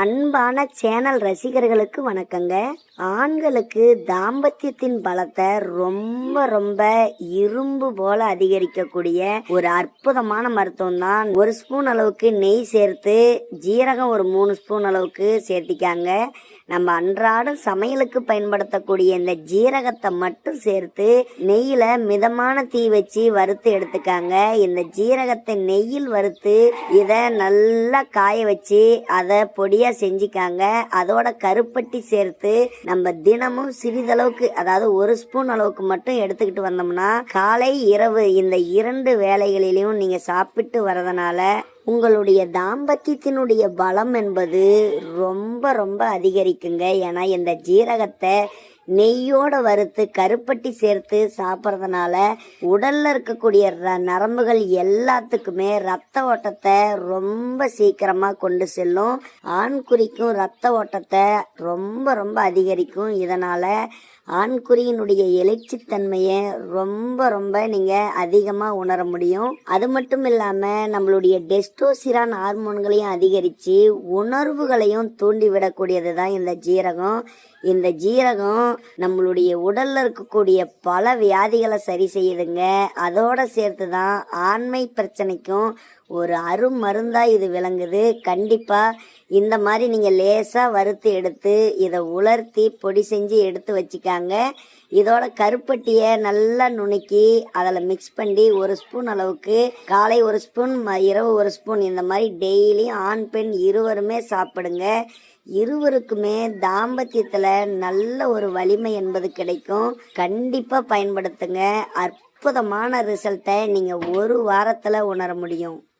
அன்பான சேனல் ரசிகர்களுக்கு வணக்கங்க. ஆண்களுக்கு தாம்பத்தியத்தின் பலத்தை ரொம்ப ரொம்ப இரும்பு போல அதிகரிக்கக்கூடிய ஒரு அற்புதமான மருத்துவம் தான். 1 ஸ்பூன் அளவுக்கு நெய் சேர்த்து ஜீரகம் ஒரு 3 ஸ்பூன் அளவுக்கு சேர்த்திக்காங்க. நம்ம அன்றாடம் சமையலுக்கு பயன்படுத்தக்கூடிய இந்த ஜீரகத்தை மட்டும் சேர்த்து நெய்யில மிதமான தீ வச்சு வறுத்து எடுத்துக்காங்க. இந்த ஜீரகத்தை நெய்யில் வறுத்து இதை நல்லா காய வச்சு அதை பொடியா செஞ்சுக்காங்க. அதோட கருப்பட்டி சேர்த்து நம்ம தினமும் சிறிதளவுக்கு, அதாவது 1 ஸ்பூன் அளவுக்கு மட்டும் எடுத்துக்கிட்டு வந்தோம்னா காலை இரவு இந்த 2 வேளைகளிலும் நீங்க சாப்பிட்டு வரதுனால உங்களுடைய தாம்பத்தியத்தினுடைய பலம் என்பது ரொம்ப ரொம்ப அதிகரிக்குங்க. ஏன்னா இந்த ஜீரகத்தை நெய்யோட வறுத்து கருப்பட்டி சேர்த்து சாப்பிட்றதுனால உடல்ல இருக்கக்கூடிய நரம்புகள் எல்லாத்துக்குமே ரத்த ஓட்டத்தை ரொம்ப சீக்கிரமா கொண்டு செல்லும். ஆண்குறிக்கும் ரத்த ஓட்டத்தை ரொம்ப ரொம்ப அதிகரிக்கும். இதனால ஆண்குறியினுடைய எழுச்சித்தன்மையை ரொம்ப ரொம்ப நீங்க அதிகமா உணர முடியும். அது மட்டும் இல்லாம நம்மளுடைய டெஸ்டோஸ்டிரான் ஹார்மோன்களையும் அதிகரிச்சு உணர்வுகளையும் தூண்டிவிடக்கூடியது தான் இந்த ஜீரகம். இந்த ஜீரகம் நம்மளுடைய உடல்ல இருக்கக்கூடிய பல வியாதிகளை சரி செய்யுதுங்க. அதோட சேர்த்து தான் ஆண்மை பிரச்சனைக்கும் ஒரு அருமருந்தா இது விளங்குது. கண்டிப்பா இந்த மாதிரி நீங்க லேசா வறுத்து எடுத்து இதை உலர்த்தி பொடி செஞ்சு எடுத்து வச்சுக்காங்க. இதோட கருப்பட்டியை நல்லா நுணுக்கி அதில் மிக்ஸ் பண்ணி 1 ஸ்பூன் அளவுக்கு காலை 1 ஸ்பூன் இரவு 1 ஸ்பூன் இந்த மாதிரி டெய்லியும் ஆண் பெண் இருவருமே சாப்பிடுங்க. இருவருக்குமே தாம்பத்தியத்துல நல்ல ஒரு வலிமை என்பது கிடைக்கும். கண்டிப்பா பயன்படுத்துங்க. அற்புதமான ரிசல்ட்டை நீங்க 1 வாரத்துல உணர முடியும்.